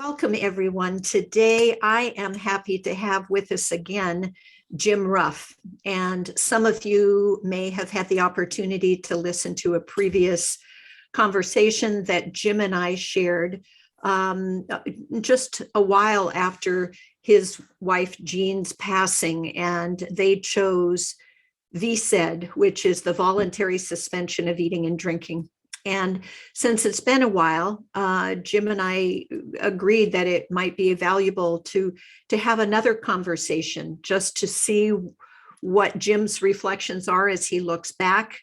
Welcome, everyone. Today, I am happy to have with us again Jim Ruff. And some of you may have had the opportunity to listen to a previous conversation that Jim and I shared just a while after his wife Jean's passing, and they chose V.S.E.D, which is the voluntary suspension of eating and drinking. And since it's been a while, Jim and I agreed that it might be valuable to have another conversation just to see what Jim's reflections are as he looks back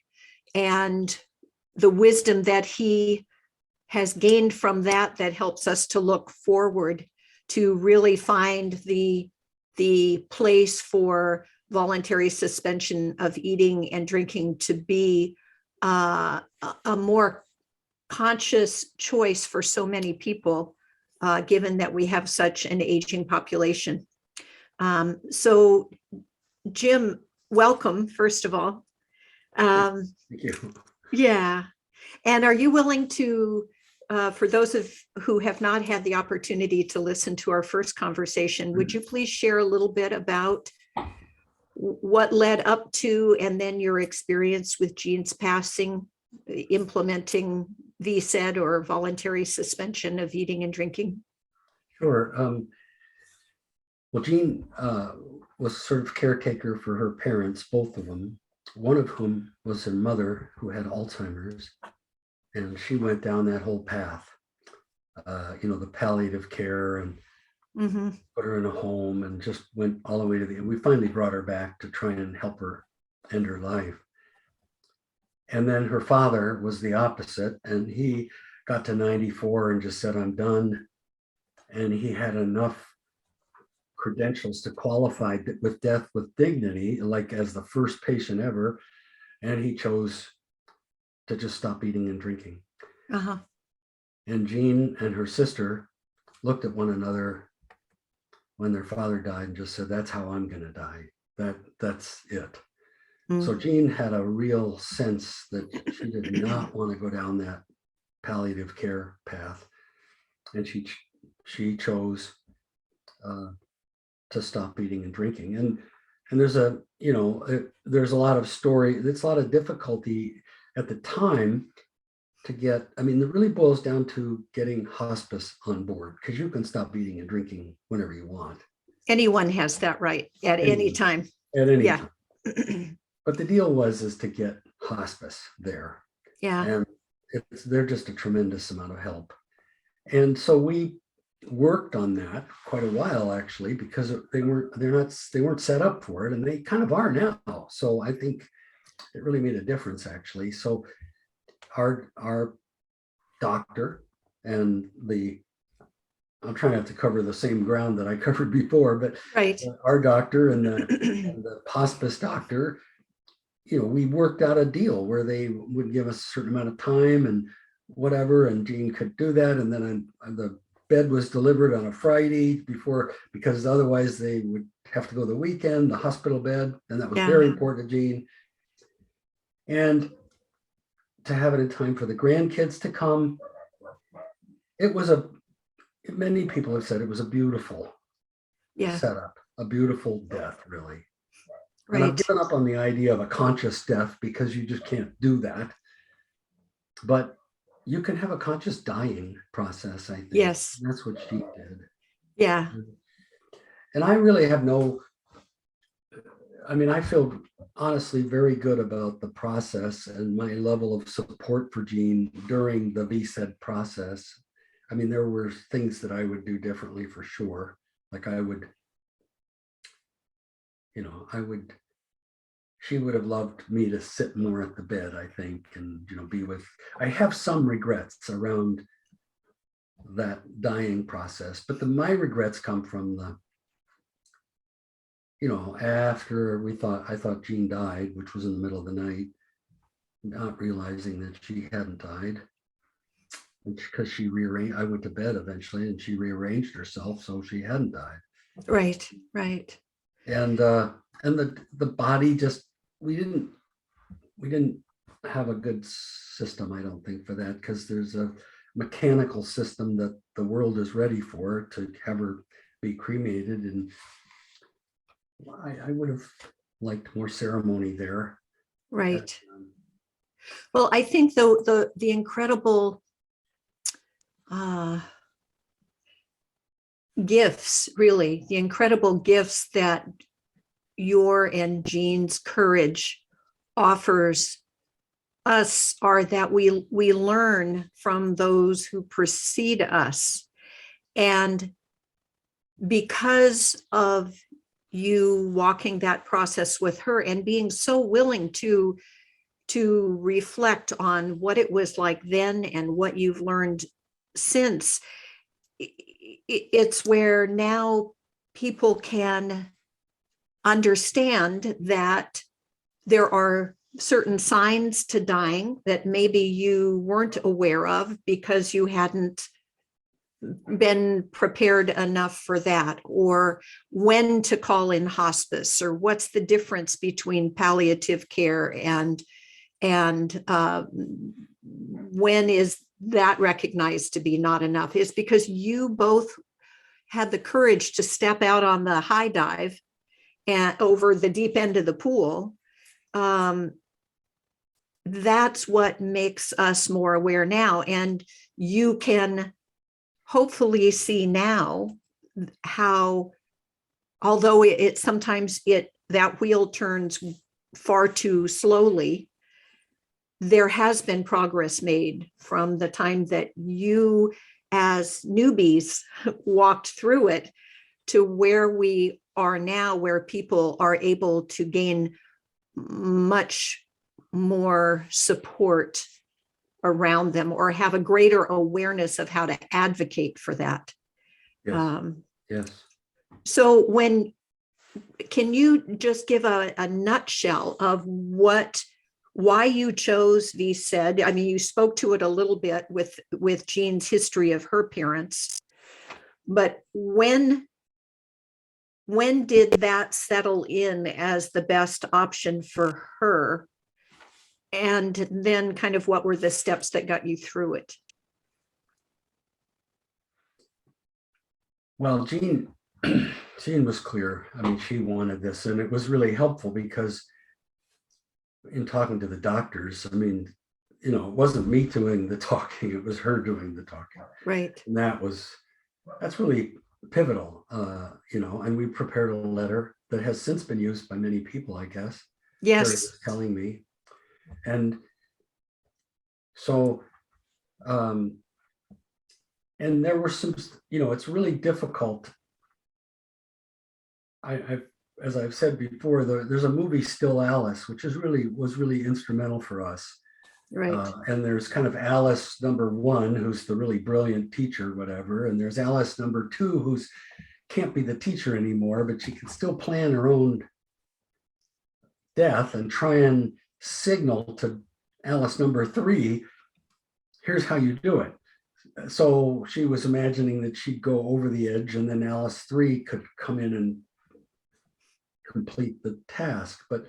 and the wisdom that he has gained from that helps us to look forward to really find the place for voluntary suspension of eating and drinking to be a more conscious choice for so many people, given that we have such an aging population. So Jim, welcome, first of all. Thank you. Yeah. And are you willing to, for those who have not had the opportunity to listen to our first conversation, would you please share a little bit about what led up to and then your experience with Jean's passing, implementing V.S.E.D or voluntary suspension of eating and drinking? Sure. Well, Jean was sort of caretaker for her parents, both of them, one of whom was her mother who had Alzheimer's. And she went down that whole path, the palliative care and put her in a home and just went all the way to we finally brought her back to try and help her end her life. And then her father was the opposite, and he got to 94 and just said, I'm done. And he had enough credentials to qualify with death with dignity, like as the first patient ever. And he chose to just stop eating and drinking. And Jean and her sister looked at one another when their father died and just said, that's how I'm going to die. That's it. So Jean had a real sense that she did not want to go down that palliative care path. And she chose to stop eating and drinking. And there's there's a lot of story. It's a lot of difficulty at the time to get, it really boils down to getting hospice on board, because you can stop eating and drinking whenever you want. Anyone has that right at any time. At any time. But the deal is to get hospice there. Yeah. And they're just a tremendous amount of help. And so we worked on that quite a while, actually, because they weren't set up for it, and they kind of are now. So I think it really made a difference, actually. So our doctor and I'm trying not to cover the same ground that I covered before, but our doctor and the hospice doctor, we worked out a deal where they would give us a certain amount of time and whatever, and Jean could do that. And then the bed was delivered on a Friday because otherwise they would have to go the weekend, the hospital bed. And that was very important to Jean. And to have it in time for the grandkids to come. Many people have said it was a beautiful setup, a beautiful death, really. And I've given up on the idea of a conscious death because you just can't do that. But you can have a conscious dying process, I think. Yes. And that's what she did. Yeah. And I really have I feel honestly very good about the process and my level of support for Jean during the V.S.E.D process. There were things that I would do differently for sure. Like she would have loved me to sit more at the bed, I think, and, I have some regrets around that dying process, but my regrets come from after I thought Jean died, which was in the middle of the night, not realizing that she hadn't died, because she rearranged. I went to bed eventually, and she rearranged herself so she hadn't died. Right. And the body just we didn't have a good system, I don't think, for that, because there's a mechanical system that the world is ready for, to have her be cremated. And I would have liked more ceremony there. Right. And, Well, I think the incredible gifts, really, the incredible gifts that your and Jean's courage offers us are that we learn from those who precede us. And because of you walking that process with her and being so willing to reflect on what it was like then and what you've learned since, it's where now people can understand that there are certain signs to dying that maybe you weren't aware of because you hadn't been prepared enough for that, or when to call in hospice, or what's the difference between palliative care and when is that recognized to be not enough. Is because you both had the courage to step out on the high dive and over the deep end of the pool. That's what makes us more aware now. And you can hopefully see now how, although it sometimes that wheel turns far too slowly, there has been progress made from the time that you as newbies walked through it to where we are now, where people are able to gain much more support around them or have a greater awareness of how to advocate for that. yes. Yes. So can you just give a nutshell of why you chose V.S.E.D? I mean, you spoke to it a little bit with Jean's history of her parents, but when did that settle in as the best option for her? And then kind of what were the steps that got you through it? Well, Jean was clear. I mean, she wanted this, and it was really helpful because in talking to the doctors, I mean, it wasn't me doing the talking, it was her doing the talking. Right. And that's really pivotal, and we prepared a letter that has since been used by many people, I guess. Yes. Terry was telling me. And so, and there were some, it's really difficult. As I've said before, there's a movie, Still Alice, which was really instrumental for us. Right. And there's kind of Alice number one, who's the really brilliant teacher, whatever. And there's Alice number two, who's can't be the teacher anymore, but she can still plan her own death and try and signal to Alice number three, here's how you do it. So she was imagining that she'd go over the edge and then Alice three could come in and complete the task. But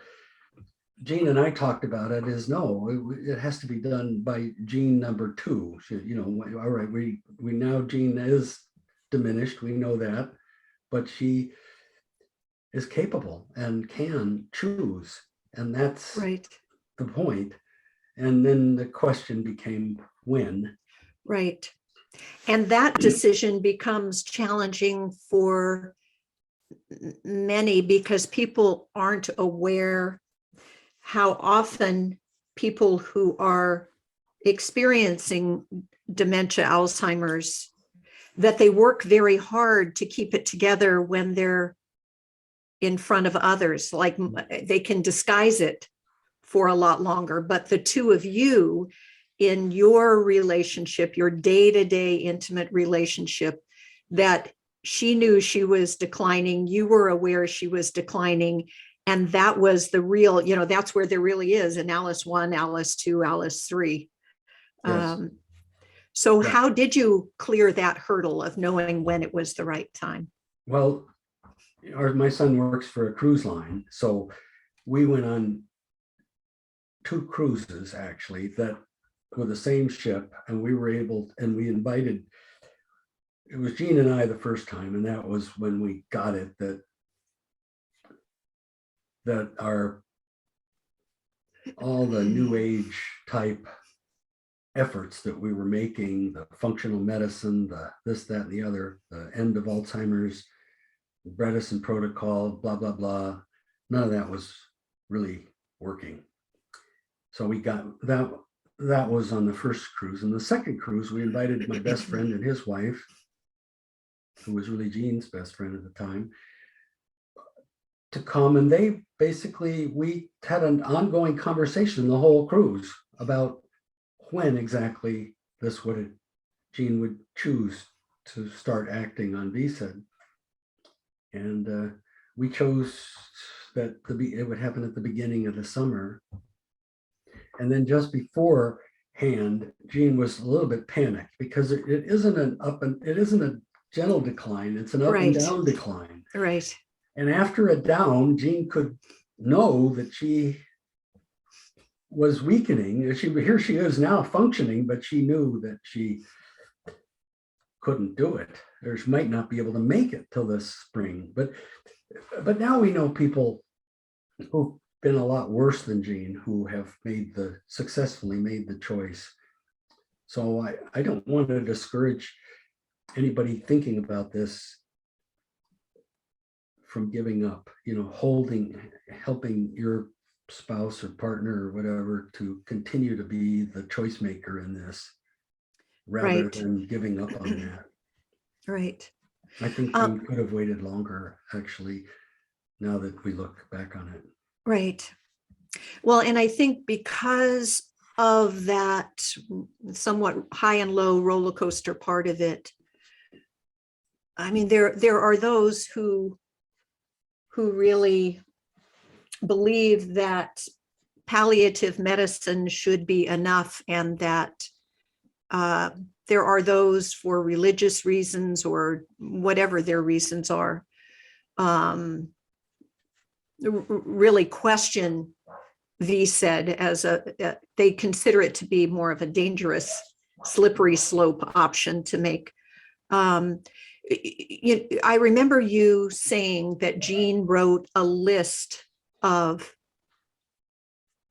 Jean and I talked about it as no, it has to be done by Jean number two. She, all right, we now Jean is diminished, we know that, but she is capable and can choose, and that's Right. the point. And then the question became when. Right. And that decision becomes challenging for many because people aren't aware how often people who are experiencing dementia, Alzheimer's, that they work very hard to keep it together when they're in front of others. Like they can disguise it for a lot longer, but the two of you in your relationship, your day-to-day intimate relationship, that she knew she was declining, you were aware she was declining, and that was the real, that's where there really is an Alice 1, Alice 2, Alice 3. Yes. So how did you clear that hurdle of knowing when it was the right time? Well, my son works for a cruise line, so we went on 2 cruises actually that with the same ship, and we were able, and we invited, it was Jean and I the first time, and that was when we got it, that our, all the new age type efforts that we were making, the functional medicine, the this, that, and the other, the end of Alzheimer's, the Bredesen protocol, blah, blah, blah. None of that was really working. So we got that. That was on the first cruise. And the second cruise, we invited my best friend and his wife, who was really Jean's best friend at the time, to come. And they basically, we had an ongoing conversation the whole cruise about when exactly this would, Jean would choose to start acting on V.S.E.D. And we chose that it would happen at the beginning of the summer. And then just beforehand, Jean was a little bit panicked because it isn't an it isn't a gentle decline, it's an up and down decline. Right. And after a down, Jean could know that she was weakening. Here she is now functioning, but she knew that she couldn't do it, or she might not be able to make it till this spring. But now we know people who've been a lot worse than Jean who have successfully made the choice. So I don't want to discourage anybody thinking about this from giving up, helping your spouse or partner or whatever to continue to be the choice maker in this, rather than giving up on that. Right. I think Jean could have waited longer, actually, now that we look back on it. Right. Well, and I think because of that somewhat high and low roller coaster part of it, I mean, there are those who really believe that palliative medicine should be enough, and that there are those for religious reasons or whatever their reasons are, really question V.S.E.D as they consider it to be more of a dangerous, slippery slope option to make. I remember you saying that Jean wrote a list of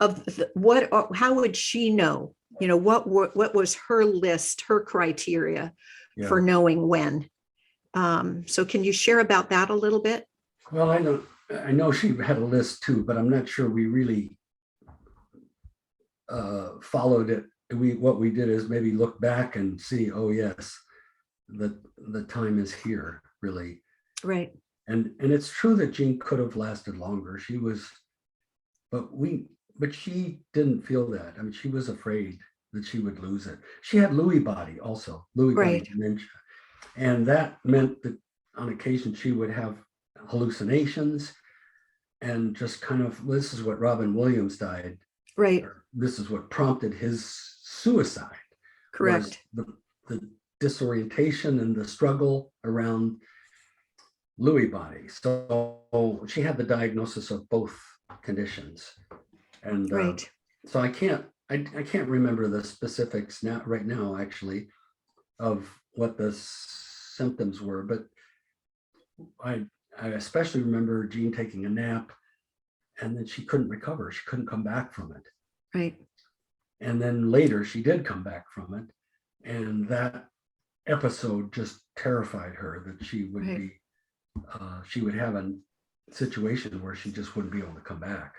how would she know, what was her list, her criteria for knowing when. So can you share about that a little bit? Well, I know she had a list too, but I'm not sure we really followed it. What we did is maybe look back and see, oh yes, the time is here, really. Right. And it's true that Jean could have lasted longer. But she didn't feel that. I mean, she was afraid that she would lose it. She had Lewy body also, Lewy body dementia. And that meant that on occasion she would have hallucinations and just kind of, this is what Robin Williams died. Right. This is what prompted his suicide. Correct. The disorientation and the struggle around Lewy body. So she had the diagnosis of both conditions. And so I can't remember the specifics right now, actually, of what the symptoms were, but I especially remember Jean taking a nap, and then she couldn't recover. She couldn't come back from it. Right. And then later she did come back from it. And that episode just terrified her, that she would be, she would have a situation where she just wouldn't be able to come back.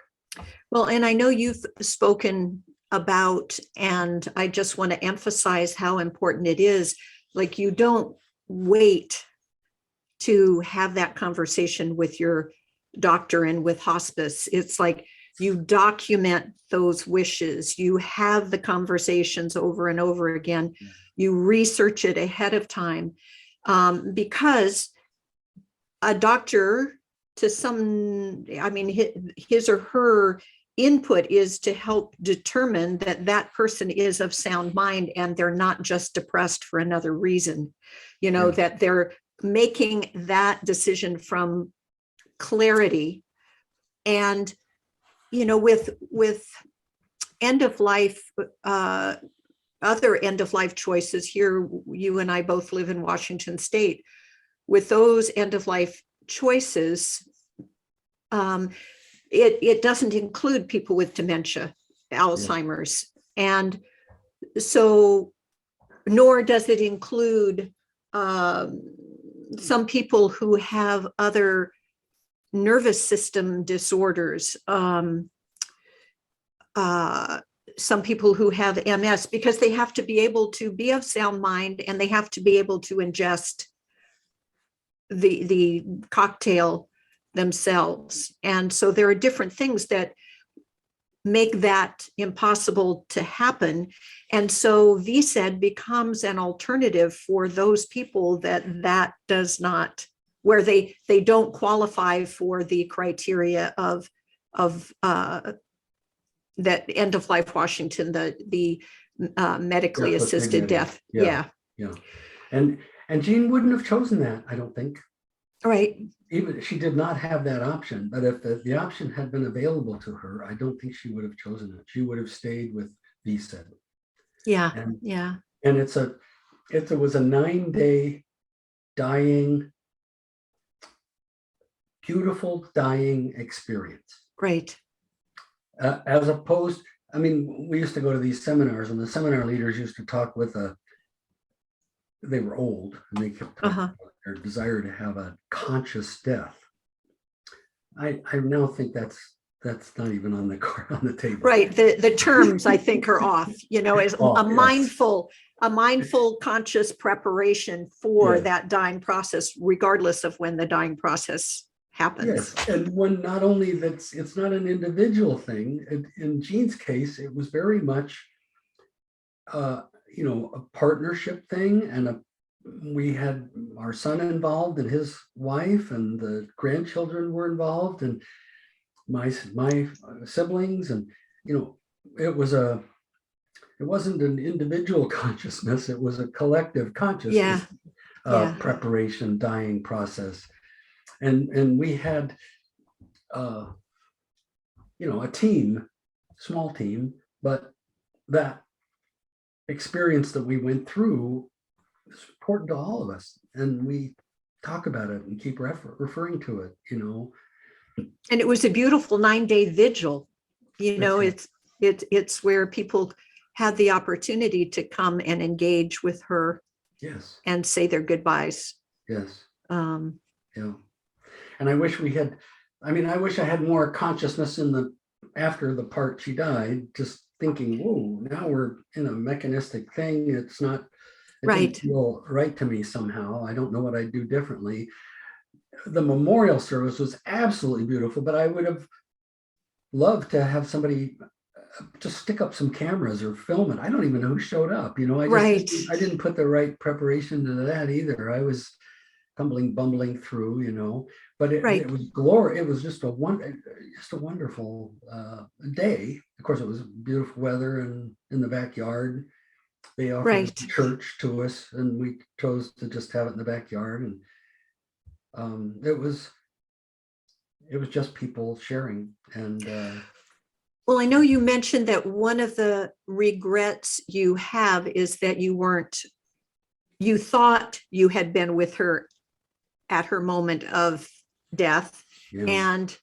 Well, and I know you've spoken about, and I just want to emphasize how important it is. Like, you don't wait to have that conversation with your doctor and with hospice. It's like you document those wishes. You have the conversations over and over again. You research it ahead of time, because a doctor, to some, I mean, his or her input is to help determine that that person is of sound mind and they're not just depressed for another reason, that they're making that decision from clarity. And with end of life other end-of-life choices here, you and I both live in Washington State. With those end-of-life choices, it doesn't include people with dementia, Alzheimer's. And so, nor does it include some people who have other nervous system disorders, some people who have MS, because they have to be able to be of sound mind and they have to be able to ingest the cocktail themselves. And so there are different things that make that impossible to happen. And so VSED becomes an alternative for those people that does not, where they don't qualify for the criteria of that end of life Washington, the medically assisted death. Yeah. And Jean wouldn't have chosen that, I don't think. Right. Even she did not have that option, but if the option had been available to her, I don't think she would have chosen it. She would have stayed with V.S.E.D. Yeah. And it was a 9-day dying, beautiful dying experience. Right. As opposed, I mean, we used to go to these seminars, and the seminar leaders used to talk with they were old, and they kept talking about their desire to have a conscious death. I now think that's not even on the table. Right. The terms I think are off, as a mindful conscious preparation for that dying process, regardless of when the dying process happens. Yes, and when not only it's not an individual thing. In Jean's case, it was very much a partnership thing, and we had our son involved and his wife, and the grandchildren were involved, and my siblings, and it wasn't an individual consciousness, it was a collective consciousness. Preparation, dying process. And we had a team, small team, but that experience that we went through is important to all of us, and we talk about it and keep referring to it. And it was a beautiful 9-day vigil. Right. It's where people had the opportunity to come and engage with her. Yes. And say their goodbyes. Yes. And I wish I wish I had more consciousness after the part she died, just thinking, whoa, now we're in a mechanistic thing. It didn't feel right to me somehow. I don't know what I'd do differently. The memorial service was absolutely beautiful, but I would have loved to have somebody just stick up some cameras or film it. I don't even know who showed up. I didn't put the right preparation into that either. I was bumbling through, but it was glory. It was just a wonderful day. Of course, it was beautiful weather and in the backyard. They offered a church to us, and we chose to just have it in the backyard. And it was just people sharing. And well, I know you mentioned that one of the regrets you have is that you thought you had been with her at her moment of death. And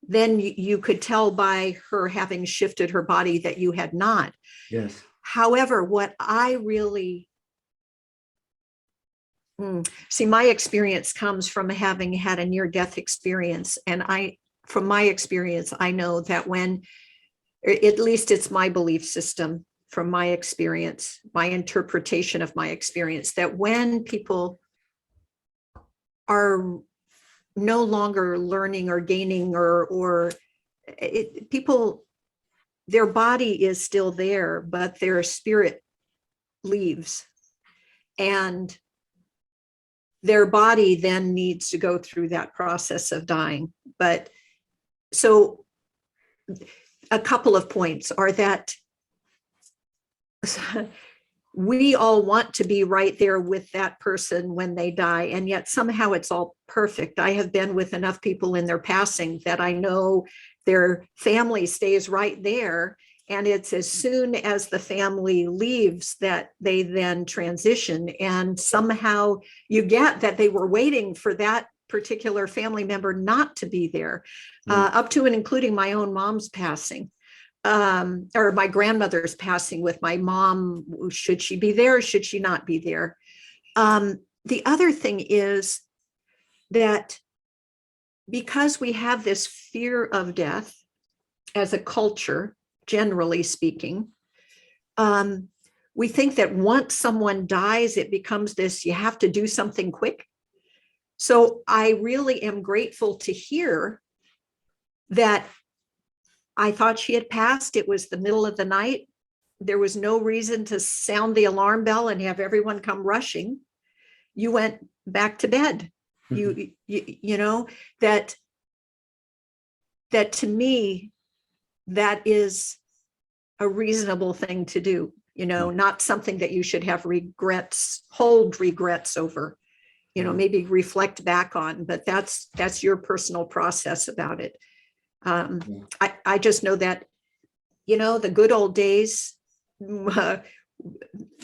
then you could tell by her having shifted her body that you had not. Yes. However, what I really see, my experience comes from having had a near-death experience. And from my experience, I know that at least it's my belief system, from my experience, my interpretation of my experience, that when people are no longer learning or gaining their body is still there, but their spirit leaves, and their body then needs to go through that process of dying. But so a couple of points are that we all want to be right there with that person when they die, and yet somehow it's all perfect. I have been with enough people in their passing that I know their family stays right there, And it's as soon as the family leaves that they then transition. And somehow you get that they were waiting for that particular family member not to be there, up to and including my own mom's passing, or my grandmother's passing with my mom. Should she be there? Should she not be there? The other thing is that because we have this fear of death as a culture, generally speaking, we think that once someone dies, it becomes this, you have to do something quick. So I really am grateful to hear that I thought she had passed. It was the middle of the night. There was no reason to sound the alarm bell and have everyone come rushing. You went back to bed. You know, that to me, that is a reasonable thing to do, you know, not something that you should have hold regrets over, you know, maybe reflect back on, but that's your personal process about it. I just know that, you know, the good old days,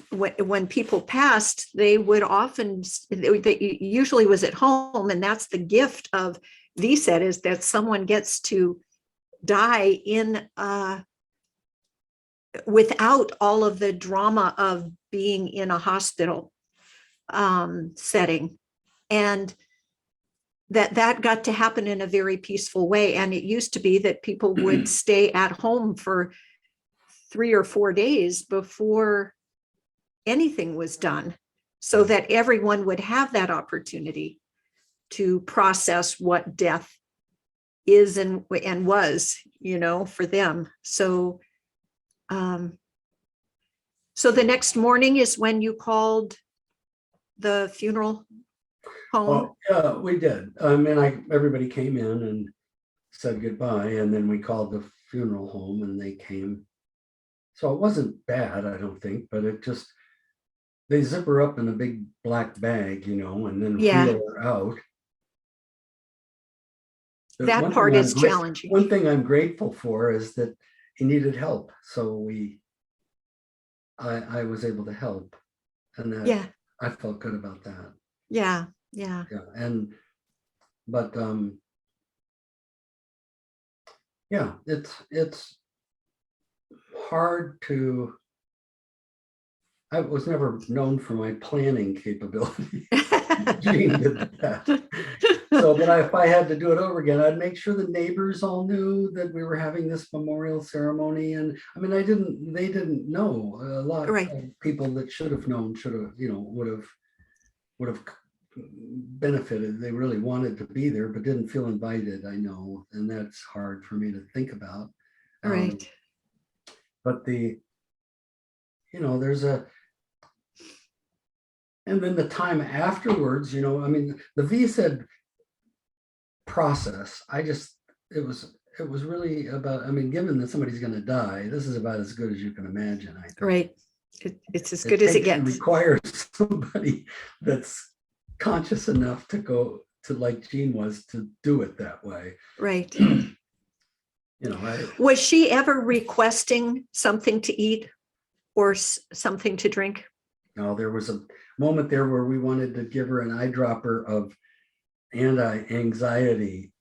when people passed, they would often, they usually was at home, and that's the gift of V.S.E.D, is that someone gets to die in without all of the drama of being in a hospital setting, and that got to happen in a very peaceful way. And it used to be that people would stay at home for 3 or 4 days before anything was done, so that everyone would have that opportunity to process what death is and was, you know, for them. So so the next morning is when you called the funeral home? Well, yeah, we did. Everybody came in and said goodbye, and then we called the funeral home and they came. So it wasn't bad, I don't think, but it just, they zip her up in a big black bag, you know, and then wheel her out. But that part is challenging. One thing I'm grateful for is that he needed help. So I was able to help, and that I felt good about that. Yeah. But yeah, it's hard to, I was never known for my planning capability. Jean did that. So, but if I had to do it over again, I'd make sure the neighbors all knew that we were having this memorial ceremony. And I mean, they didn't know. A lot of people that should have known, you know, would have benefited. They really wanted to be there, but didn't feel invited, I know. And that's hard for me to think about. Right. But you know, and then the time afterwards, you know, I mean, the V.S.E.D process, it was really about, I mean, given that somebody's going to die, this is about as good as you can imagine, I think. Right. It's as good as it gets. It requires somebody that's conscious enough to go to, like Jean was, to do it that way. Right. You know, was she ever requesting something to eat or something to drink? No, there was a moment there where we wanted to give her an eyedropper of anti-anxiety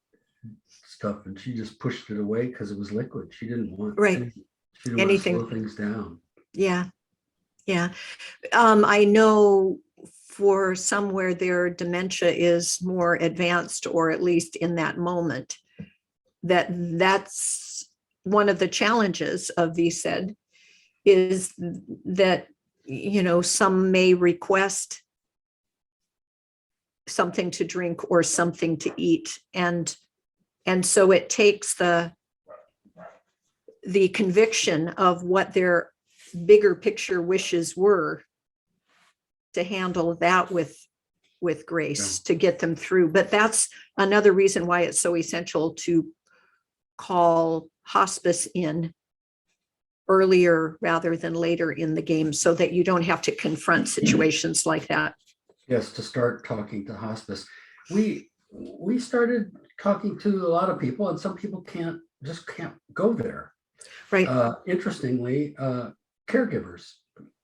stuff, and she just pushed it away because it was liquid. She didn't want anything. She didn't want to slow things down. Yeah. I know for some where their dementia is more advanced, or at least in that moment, that's one of the challenges of V.S.E.D, is that, you know, some may request something to drink or something to eat, and so it takes the conviction of what their bigger picture wishes were to handle that with grace, to get them through. But that's another reason why it's so essential to call hospice in earlier rather than later in the game, so that you don't have to confront situations like that. Yes, to start talking to hospice. We started talking to a lot of people, and some people just can't go there. Right. Interestingly, caregivers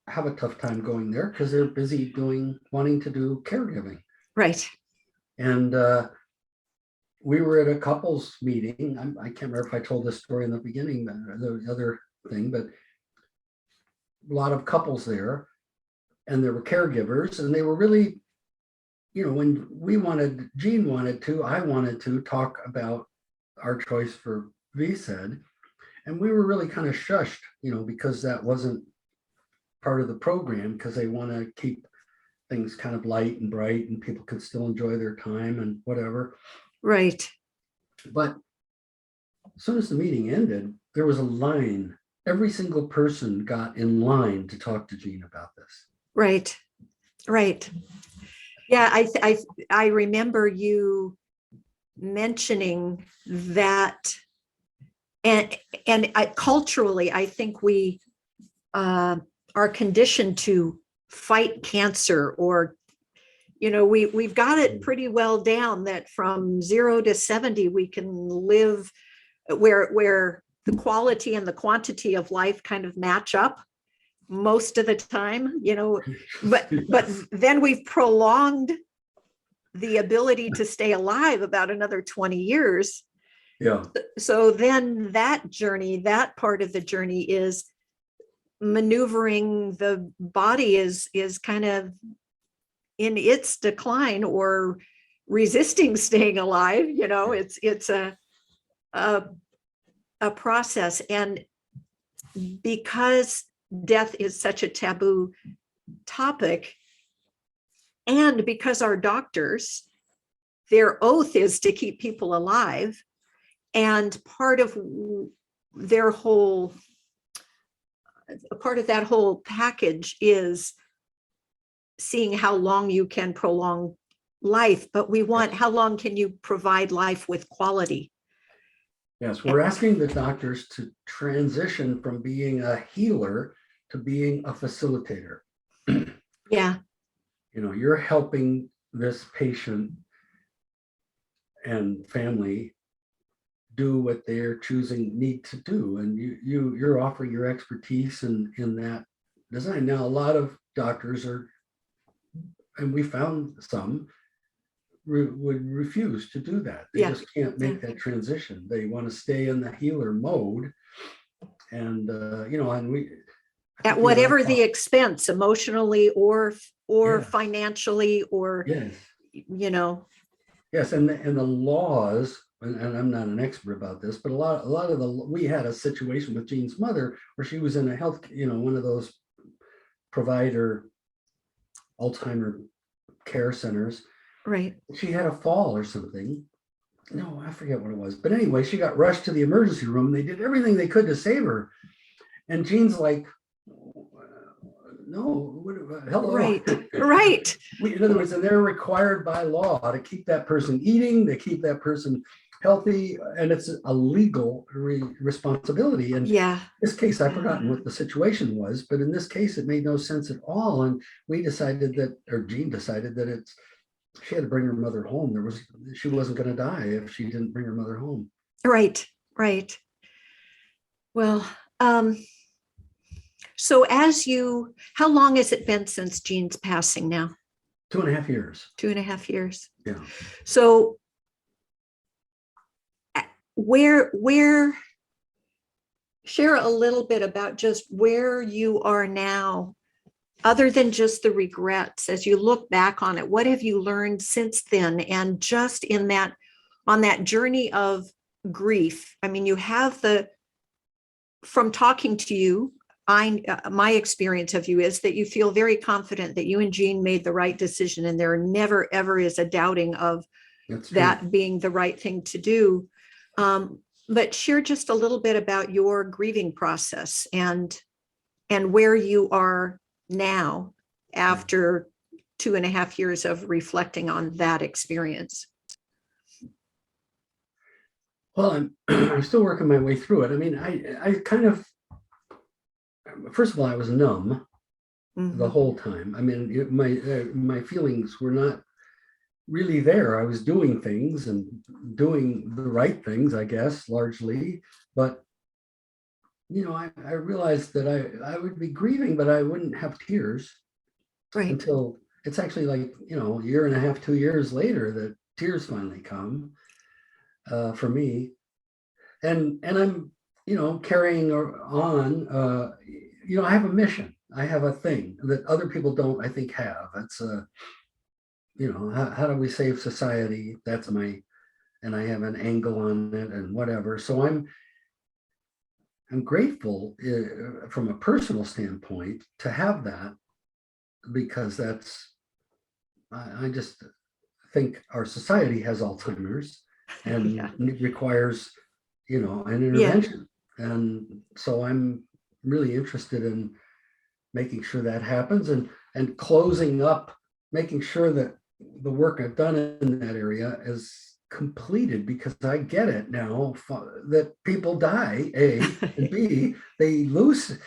have a tough time going there because they're busy wanting to do caregiving. Right. And we were at a couples meeting. I can't remember if I told this story in the beginning, the other thing, but a lot of couples there, and there were caregivers, and they were really, when Jean wanted to, I wanted to talk about our choice for V.S.E.D, and we were really kind of shushed, because that wasn't part of the program, because they want to keep things kind of light and bright and people could still enjoy their time and whatever. Right. But as soon as the meeting ended, there was a line. Every single person got in line to talk to Jean about this. Right. Right. Yeah, I remember you mentioning that, and culturally, I think we are conditioned to fight cancer, or we've got it pretty well down that from 0 to 70 we can live where the quality and the quantity of life kind of match up most of the time, but then we've prolonged the ability to stay alive about another 20 years. Yeah. So then that part of the journey is maneuvering the body is kind of in its decline or resisting staying alive. It's a process. And because death is such a taboo topic, and because our doctors, their oath is to keep people alive, and part of that whole package is seeing how long you can prolong life, but we want, how long can you provide life with quality? Yes, we're asking the doctors to transition from being a healer to being a facilitator. Yeah. You're helping this patient and family do what they're need to do, and you're offering your expertise in that design. Now, a lot of doctors are, and we found some would refuse to do that. They just can't make that transition. They want to stay in the healer mode, and and we at whatever the expense, emotionally or financially, or yes. Yes, and the laws, and I'm not an expert about this, but a lot of we had a situation with Jean's mother where she was in a health, one of those provider Alzheimer care centers. Right. She had a fall or something. No, I forget what it was. But anyway, she got rushed to the emergency room. They did everything they could to save her. And Jean's like, no, hello. Right. Right. In other words, and they're required by law to keep that person eating, to keep that person healthy, and it's a legal responsibility. And in this case, I've forgotten what the situation was, but in this case, it made no sense at all. And we decided that, or Jean decided that she had to bring her mother home. She wasn't going to die if she didn't bring her mother home. Right. Right. Well, so how long has it been since Jean's passing now? 2.5 years. 2.5 years. Yeah. So where share a little bit about just where you are now, other than just the regrets. As you look back on it, what have you learned since then? And just on that journey of grief, I mean, you have from talking to you, my experience of you is that you feel very confident that you and Jean made the right decision, and there never ever is a doubting of that being the right thing to do. But share just a little bit about your grieving process and where you are now after 2.5 years of reflecting on that experience. Well, I'm still working my way through it. I mean, I kind of, first of all, I was numb the whole time. I mean, my feelings were not really there. I was doing things and doing the right things, I guess, largely, but I realized that I would be grieving, but I wouldn't have tears Right. until it's actually like, a year and a half, 2 years later that tears finally come for me. And I'm, carrying on, I have a mission. I have a thing that other people don't, I think, have. It's how do we save society? That's and I have an angle on it and whatever. So I'm grateful from a personal standpoint to have that, because I just think our society has Alzheimer's and Yeah. it requires, an Yeah. intervention. And so I'm really interested in making sure that happens, and closing up, making sure that the work I've done in that area is completed, because I get it now that people die, A, and B, they lose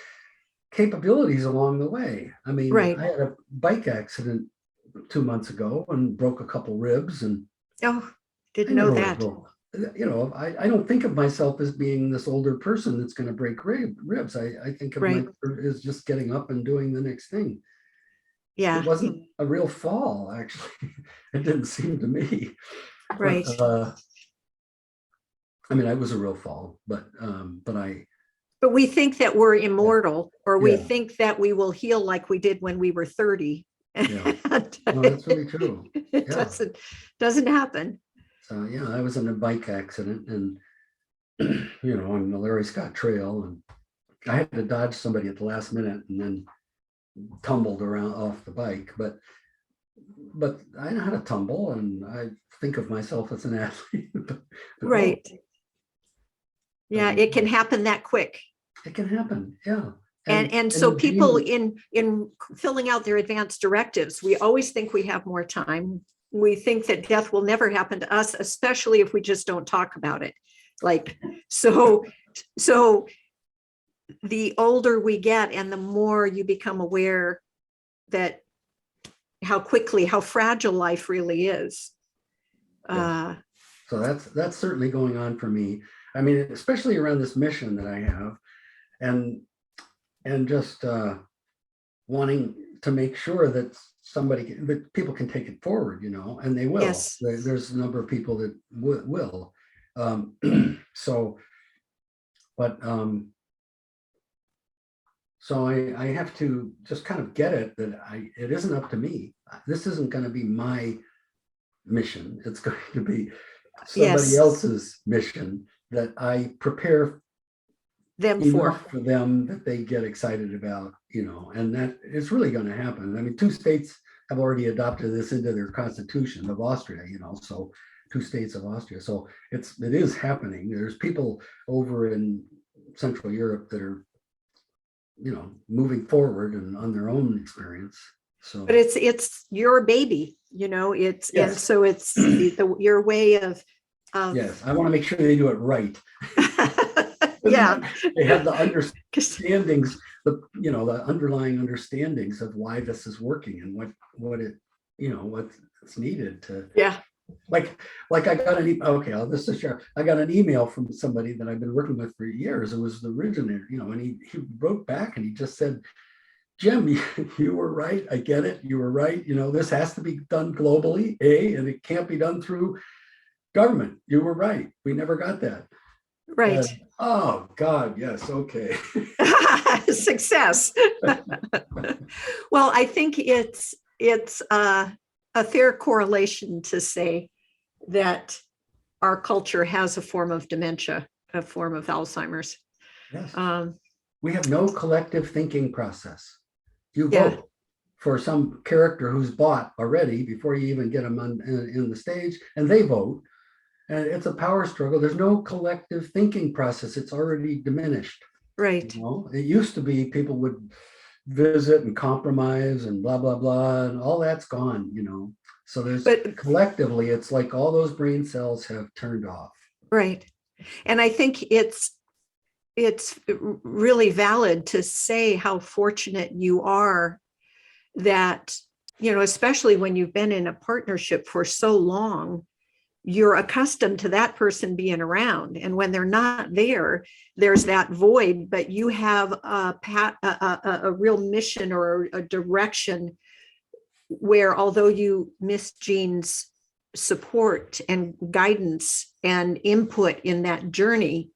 capabilities along the way. I mean, Right. I had a bike accident 2 months ago and broke a couple ribs, and Oh, I didn't know never would have that. broke. I don't think of myself as being this older person that's going to break ribs. I think of Right. as just getting up and doing the next thing. It Yeah. wasn't a real fall, actually. It didn't seem to me. Right. But I mean, I was a real fall, but But we think that we're immortal, or we yeah, think that we will heal like we did when we were 30. yeah. And No, that's really true. it Yeah. doesn't happen. So yeah, I was in a bike accident, and on the Larry Scott Trail, and I had to dodge somebody at the last minute, and then tumbled around off the bike. But I know how to tumble, and I think of myself as an athlete. but Right. Yeah, it can happen that quick. It can happen. Yeah. And so people Gene, in filling out their advance directives, we always think we have more time. We think that death will never happen to us, especially if we just don't talk about it. Like, so the older we get and the more you become aware that how fragile life really is. So that's certainly going on for me. I mean, especially around this mission that I have, and just wanting to make sure that that people can take it forward, and they will. Yes. There's a number of people that will. So, but so I have to just kind of get it that it isn't up to me. This isn't going to be my mission. It's going to be somebody else's mission that I prepare them enough for them that they get excited about, and that it's really going to happen. I mean, 2 states have already adopted this into their constitution of Austria, so 2 states of Austria. So it is happening. There's people over in Central Europe that are, moving forward and on their own experience. So, but it's your baby, it's, yes. And so it's your way of yes, I want to make sure they do it right. Yeah. They have the understandings, the underlying understandings of why this is working and what's needed to. Yeah. Like I got I got an email from somebody that I've been working with for years. It was the originator, and he wrote back and he just said, Jim, you were right. I get it. You were right. This has to be done globally, and it can't be done through government. You were right. We never got that. Right. Oh God, yes. Okay. Success. Well, I think it's a fair correlation to say that our culture has a form of dementia, a form of Alzheimer's. Yes. We have no collective thinking process. You vote for some character who's bought already before you even get them in the stage, and they vote. And it's a power struggle. There's no collective thinking process. It's already diminished. Right. It used to be people would visit and compromise and blah, blah, blah, and all that's gone, So collectively, it's like all those brain cells have turned off. Right. And I think it's really valid to say how fortunate you are that, especially when you've been in a partnership for so long, you're accustomed to that person being around. And when they're not there, there's that void, but you have a real mission or a direction where, although you miss Jean's support and guidance and input in that journey,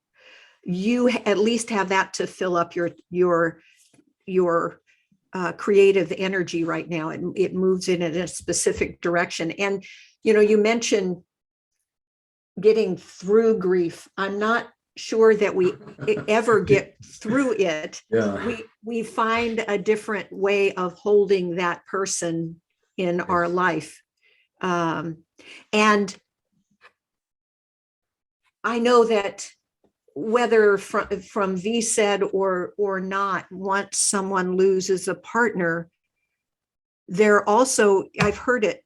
you at least have that to fill up your creative energy right now. It moves in a specific direction. And, you mentioned getting through grief. I'm not sure that we ever get through it. Yeah. We find a different way of holding that person in our life. And I know that whether from V.S.E.D or not, once someone loses a partner, they're also, I've heard it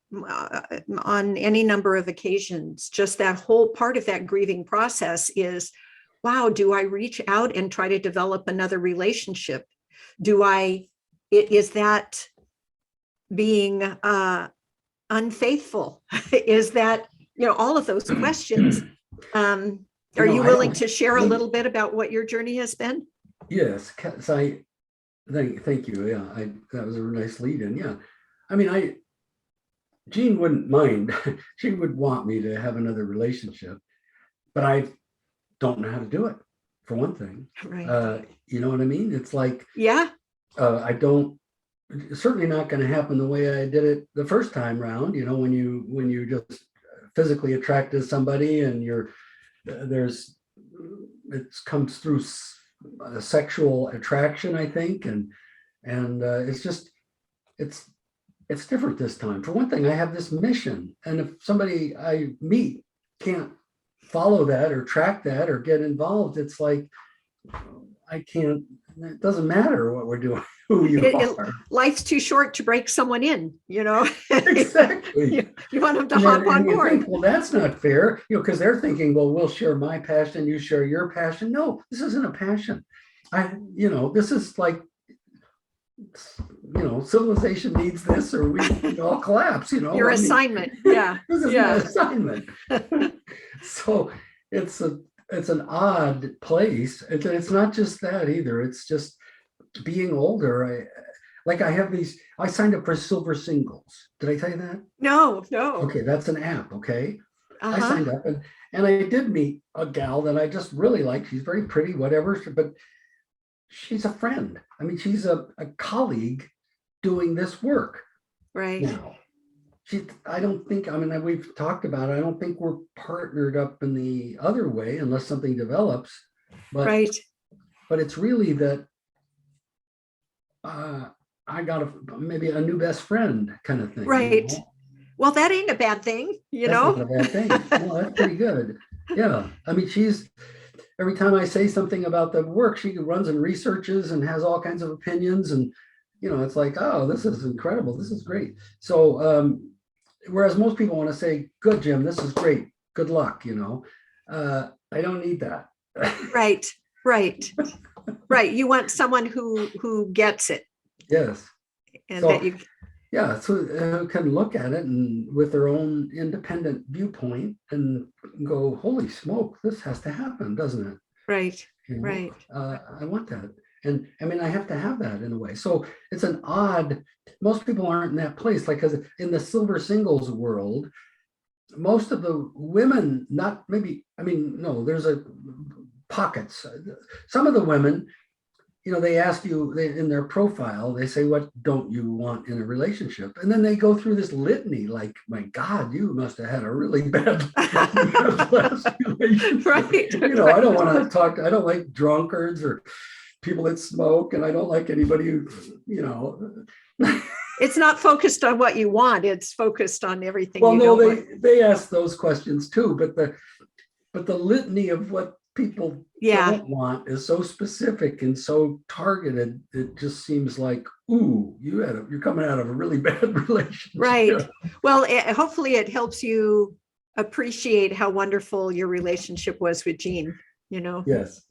on any number of occasions, just that whole part of that grieving process is, wow, do I reach out and try to develop another relationship? Is that being unfaithful? Is that, all of those questions. Are you willing to share a little bit about what your journey has been? Yes, so thank you. Yeah, that was a nice lead in. Yeah, I mean, Jean wouldn't mind. She would want me to have another relationship, but I don't know how to do it, for one thing. Right. You know what I mean? It's like, yeah, I don't. It's certainly not going to happen the way I did it the first time round. When you just physically attracted somebody and it comes through a sexual attraction, I think, and it's different this time. For one thing, I have this mission, and if somebody I meet can't follow that or track that or get involved, it's like I can't. It doesn't matter what we're doing, who you are. Life's too short to break someone in. Exactly. You want them to hop on board. Think, well, that's not fair, because they're thinking, well, we'll share my passion, you share your passion. No, this isn't a passion. This is like, civilization needs this, or we all collapse. Your assignment. Yeah. This is my assignment. So it's an odd place. It's not just that either. It's just being older. I signed up for Silver Singles. Did I tell you that? No. Okay, that's an app. Okay. Uh-huh. I signed up and I did meet a gal that I just really like. She's very pretty, whatever, but she's a friend. I mean, she's a colleague doing this work. Right. Now. I don't think, we've talked about it. I don't think we're partnered up in the other way unless something develops. But, right. But it's really that I got maybe a new best friend kind of thing. Right. Well, that ain't a bad thing, That's not a bad thing. No, that's pretty good. Yeah. I mean, every time I say something about the work, she runs and researches and has all kinds of opinions. And, it's like, oh, this is incredible. This is great. So, whereas most people want to say, good, Jim, this is great. Good luck. I don't need that. Right. Right. You want someone who gets it. Yes. And so, that you. Yeah. So can look at it and with their own independent viewpoint and go, holy smoke, this has to happen, doesn't it? Right. Right. I want that. And I have to have that in a way. So it's most people aren't in that place. Like, because in the Silver Singles world, most of the women, there's pockets. Some of the women, they ask you in their profile, they say, what don't you want in a relationship? And then they go through this litany, like, my God, you must have had a really bad last relationship. Right. I don't want to talk, I don't like drunkards or people that smoke, and I don't like anybody who, It's not focused on what you want. It's focused on everything. Well, no, they ask those questions too, but the litany of what people don't want is so specific and so targeted. It just seems like, ooh, you're coming out of a really bad relationship. Right. Well, hopefully it helps you appreciate how wonderful your relationship was with Jean. Yes.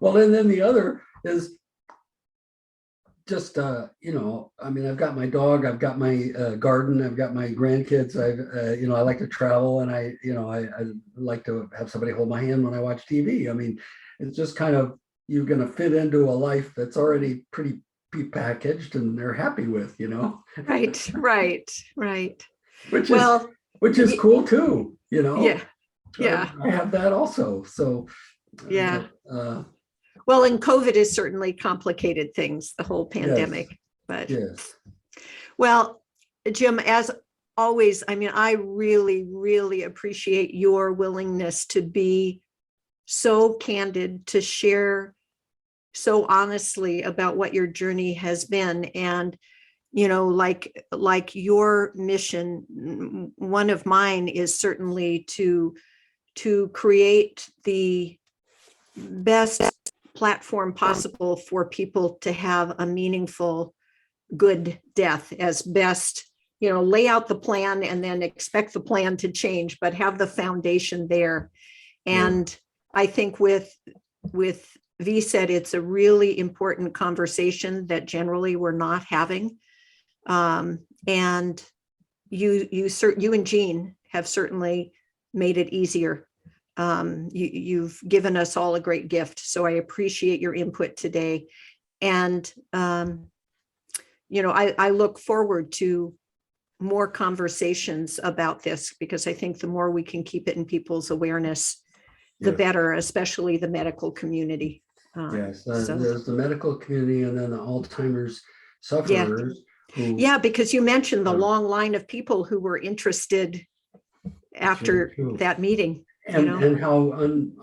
Well, and then the other is just, you know, I mean, I've got my dog, I've got my garden, I've got my grandkids. You know, I like to travel, and I like to have somebody hold my hand when I watch TV. I mean, it's just kind of, you're going to fit into a life that's already pretty prepackaged and they're happy with, you know, Right, right, right. which is, Well, which is cool too, you yeah, know. yeah, I have that also. So, yeah. but, Well, and COVID has certainly complicated things, the whole yes, pandemic. But yes, well, Jim, as always, I mean, I really, really appreciate your willingness to be so candid, to share so honestly about what your journey has been. And you know, like your mission, one of mine is certainly to create the best platform possible for people to have a meaningful, good death as best, you know, lay out the plan and then expect the plan to change, but have the foundation there. yeah, And I think with V.S.E.D, it's a really important conversation that generally we're not having. And you and Jean have certainly made it easier. You've given us all a great gift, so I appreciate your input today. And you know, I look forward to more conversations about this, because I think the more we can keep it in people's awareness, the yes, better, especially the medical community. yes. So There's the medical community, and then the Alzheimer's yeah, sufferers who, yeah, because you mentioned the um, long line of people who were interested it's very after true. that meeting, you know. And how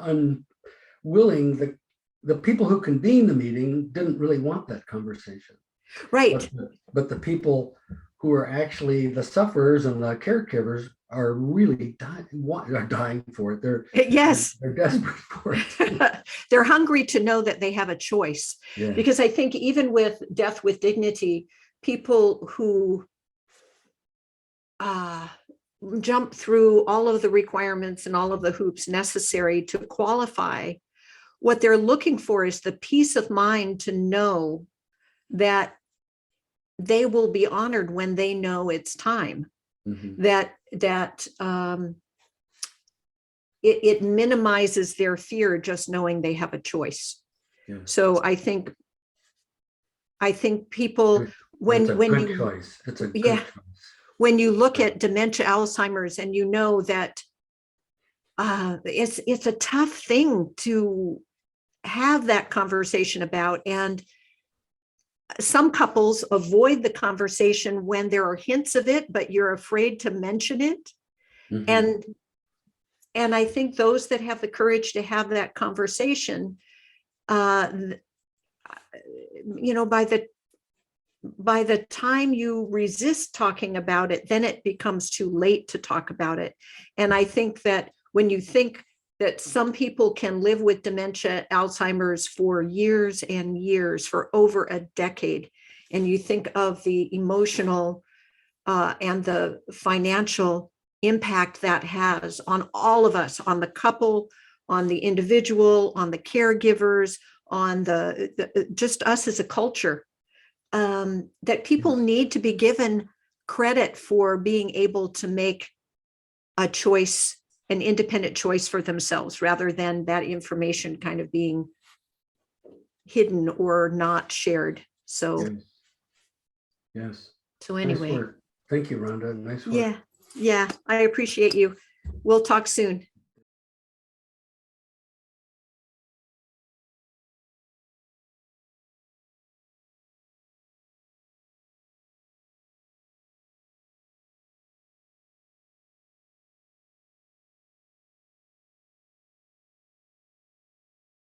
unwilling the people who convened the meeting didn't really want that conversation. Right. But the people who are actually the sufferers and the caregivers are really are dying for it. Yes. They're desperate for it. They're hungry to know that they have a choice. Yes. Because I think even with Death with Dignity, people who jump through all of the requirements and all of the hoops necessary to qualify, what they're looking for is the peace of mind to know that they will be honored when they know it's time. Mhm. That it minimizes their fear just knowing they have a choice. Yeah. So I think people, That's a when good you, choice. It's a good yeah, choice. when you look at dementia, Alzheimer's, and you know that it's a tough thing to have that conversation about. And some couples avoid the conversation when there are hints of it, but you're afraid to mention it. Mhm. And I think those that have the courage to have that conversation, you know, by the time you resist talking about it, then it becomes too late to talk about it. And I think that when you think that some people can live with dementia, Alzheimer's for years and years, for over a decade, and you think of the emotional and the financial impact that has on all of us, on the couple, on the individual, on the caregivers, on the just us as a culture, that people Yes. need to be given credit for being able to make a choice, an independent choice for themselves, rather than that information kind of being hidden or not shared. So, Yes. Yes. so Nice anyway, work. Thank you, Rhonda. Nice work. yeah, yeah, I appreciate you. We'll talk soon.